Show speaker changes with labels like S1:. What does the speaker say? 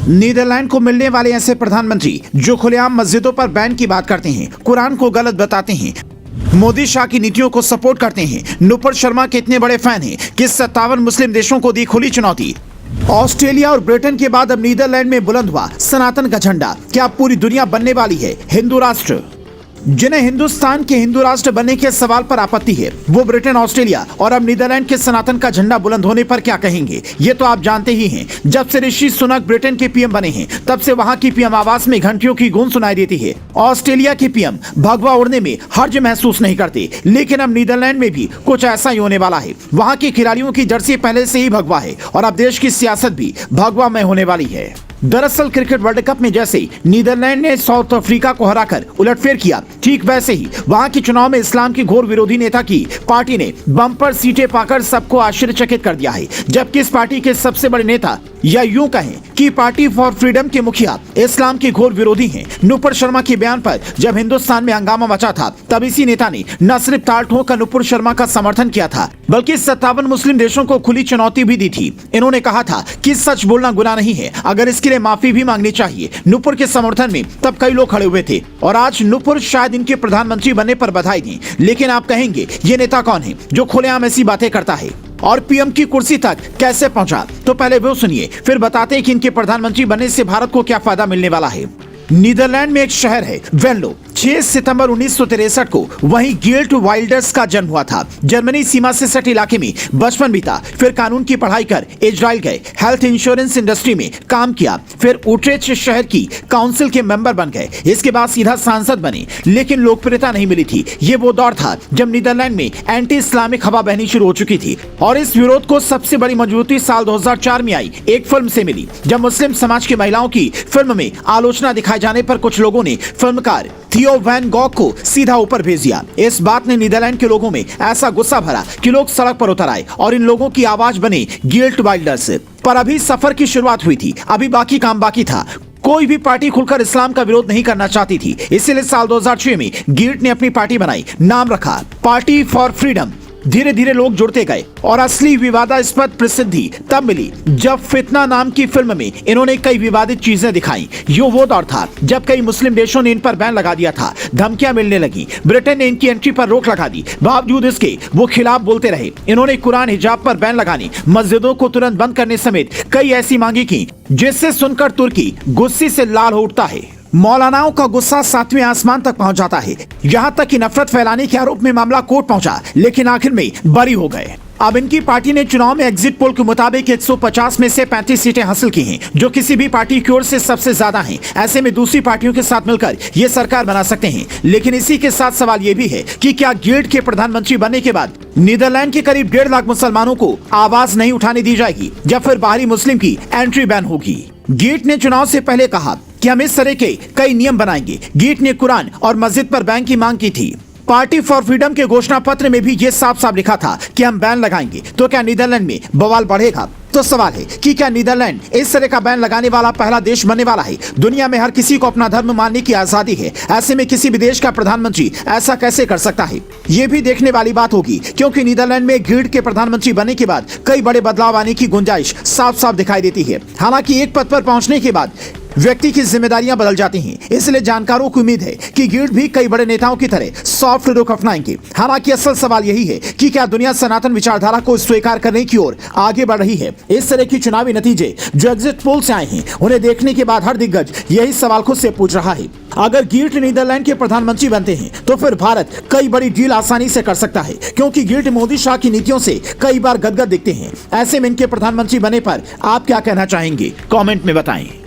S1: Netherlands को मिलने वाले ऐसे प्रधानमंत्री जो खुलेआम मस्जिदों पर बैन की बात करते हैं, कुरान को गलत बताते हैं, मोदी शाह की नीतियों को सपोर्ट करते हैं, नुपुर शर्मा के इतने बड़े फैन हैं कि 57 मुस्लिम देशों को दी खुली चुनौती। ऑस्ट्रेलिया और ब्रिटेन के बाद अब नीदरलैंड में बुलंद हुआ सनातन का झंडा। क्या पूरी दुनिया बनने वाली है हिंदू राष्ट्र? जिन्हें हिंदुस्तान के हिंदू राष्ट्र बनने के सवाल पर आपत्ति है, वो ब्रिटेन, ऑस्ट्रेलिया और अब नीदरलैंड के सनातन का झंडा बुलंद होने पर क्या कहेंगे, ये तो आप जानते ही हैं। जब से ऋषि सुनक ब्रिटेन के पीएम बने हैं, तब से वहां की पीएम आवास में घंटियों की गूंज सुनाई देती है। ऑस्ट्रेलिया के पीएम भगवा उड़ने में हर्ज महसूस नहीं करते, लेकिन अब नीदरलैंड में भी कुछ ऐसा ही होने वाला है। वहां के खिलाड़ियों की जर्सी पहले से ही भगवा है और अब देश की सियासत भी भगवा में होने वाली है। दरअसल क्रिकेट वर्ल्ड कप में जैसे नीदरलैंड ने साउथ अफ्रीका को हराकर उलटफेर किया, ठीक वैसे ही वहां के चुनाव में इस्लाम की घोर विरोधी नेता की पार्टी ने बम्पर सीटें पाकर सबको आश्चर्यचकित कर दिया है। जबकि इस पार्टी के सबसे बड़े नेता, या यूं कहें कि पार्टी फॉर फ्रीडम के मुखिया, इस्लाम के घोर विरोधी हैं। नुपुर शर्मा के बयान पर जब हिंदुस्तान में हंगामा मचा था, तब इसी नेता ने न सिर्फ ताल ठोंकर नुपुर शर्मा का समर्थन किया था, बल्कि 57 मुस्लिम देशों को खुली चुनौती भी दी थी। इन्होंने कहा था कि सच बोलना गुनाह नहीं है, अगर इसके लिए माफी भी मांगनी चाहिए। नुपुर के समर्थन में तब कई लोग खड़े हुए थे और आज नुपुर शायद इनके प्रधानमंत्री बनने पर बधाई दी। लेकिन आप कहेंगे ये नेता कौन है जो खुलेआम ऐसी बातें करता है और पीएम की कुर्सी तक कैसे पहुंचा? तो पहले वो सुनिए, फिर बताते हैं कि इनके प्रधानमंत्री बनने से भारत को क्या फायदा मिलने वाला है। नीदरलैंड में एक शहर है वेनलो। 6 सितंबर 1963 को वहीं गिल्ट वाइल्डर्स का जन्म हुआ था। जर्मनी सीमा से सटे इलाके में बचपन बीता, फिर कानून की पढ़ाई कर इजराइल गए, हेल्थ इंश्योरेंस इंडस्ट्री में काम किया, फिर उट्रेच शहर की काउंसिल के मेंबर बन गए। इसके बाद सीधा सांसद बने, लेकिन लोकप्रियता नहीं मिली थी। ये वो दौर था जब नीदरलैंड में एंटी इस्लामिक हवा बहनी शुरू हो चुकी थी और इस विरोध को सबसे बड़ी मजबूती साल 2004 में आई एक फिल्म से मिली, जब मुस्लिम समाज की महिलाओं की फिल्म में आलोचना दिखाई जाने पर कुछ लोगों ने फिल्मकार थियो वैन गॉग को सीधा ऊपर भेज दिया। इस बात ने नीदरलैंड के लोगों में ऐसा गुस्सा भरा कि लोग सड़क पर उतर आए और इन लोगों की आवाज बने गिल्ट वाइल्डर्स। पर अभी सफर की शुरुआत हुई थी, अभी बाकी काम बाकी था। कोई भी पार्टी खुलकर इस्लाम का विरोध नहीं करना चाहती थी, इसीलिए साल 2006 में गिल्ट ने अपनी पार्टी बनाई, नाम रखा पार्टी फॉर फ्रीडम। धीरे धीरे लोग जुड़ते गए और असली विवादास्पद प्रसिद्धि तब मिली जब फितना नाम की फिल्म में इन्होंने कई विवादित चीजें दिखाई। यो वो दौर था जब कई मुस्लिम देशों ने इन पर बैन लगा दिया था, धमकियां मिलने लगी। ब्रिटेन ने इनकी एंट्री पर रोक लगा दी, बावजूद इसके वो खिलाफ बोलते रहे। इन्होंने कुरान, हिजाब पर बैन लगाने, मस्जिदों को तुरंत बंद करने समेत कई ऐसी मांगी की जिससे सुनकर तुर्की गुस्से से लाल हो उठता है। मौलानाओं का गुस्सा 7वें आसमान तक पहुंच जाता है, यहां तक कि नफरत फैलाने के आरोप में मामला कोर्ट पहुंचा, लेकिन आखिर में बरी हो गए। अब इनकी पार्टी ने चुनाव में एग्जिट पोल के मुताबिक 150 में से 35 सीटें हासिल की हैं, जो किसी भी पार्टी की ओर से सबसे ज्यादा हैं। ऐसे में दूसरी पार्टियों के साथ मिलकर ये सरकार बना सकते हैं। लेकिन इसी के साथ सवाल ये भी है कि क्या गिल्ट के प्रधानमंत्री बनने के बाद नीदरलैंड के करीब 1.5 लाख मुसलमानों को आवाज नहीं उठाने दी जाएगी, या फिर बाहरी मुस्लिम की एंट्री बैन होगी? गिल्ट ने चुनाव से पहले कहा कि हम इस तरह के कई नियम बनाएंगे। गिल्ट ने कुरान और मस्जिद पर बैन की मांग की थी। पार्टी फॉर फ्रीडम के घोषणा पत्र में भी ये साफ साफ लिखा था कि हम बैन लगाएंगे। तो क्या नीदरलैंड में बवाल बढ़ेगा? तो सवाल है कि क्या नीदरलैंड इस तरह का बैन लगाने वाला पहला देश बनने वाला है? दुनिया में हर किसी को अपना धर्म मानने की आजादी है, ऐसे में किसी भी देश का प्रधानमंत्री ऐसा कैसे कर सकता है? ये भी देखने वाली बात होगी, क्योंकि नीदरलैंड में गिल्ट के प्रधानमंत्री बनने के बाद कई बड़े बदलाव आने की गुंजाइश साफ साफ दिखाई देती है। हालांकि एक पद पर पहुंचने के बाद व्यक्ति की जिम्मेदारियां बदल जाती हैं, इसलिए जानकारों को उम्मीद है कि गिल्ट भी कई बड़े नेताओं की तरह सॉफ्ट रुख अपनाएंगे। हालांकि असल सवाल यही है कि क्या दुनिया सनातन विचारधारा को स्वीकार करने की ओर आगे बढ़ रही है? इस तरह की चुनावी नतीजे जो एग्जिट पोल से आए हैं, उन्हें देखने के बाद हर दिग्गज यही सवाल खुद से पूछ रहा है। अगर गिल्ट नीदरलैंड के प्रधानमंत्री बनते हैं तो फिर भारत कई बड़ी डील आसानी से कर सकता है, क्योंकि गिल्ट मोदी शाह की नीतियों से कई बार गदगद दिखते हैं। ऐसे में इनके प्रधानमंत्री बने पर आप क्या कहना चाहेंगे? कमेंट में बताएं।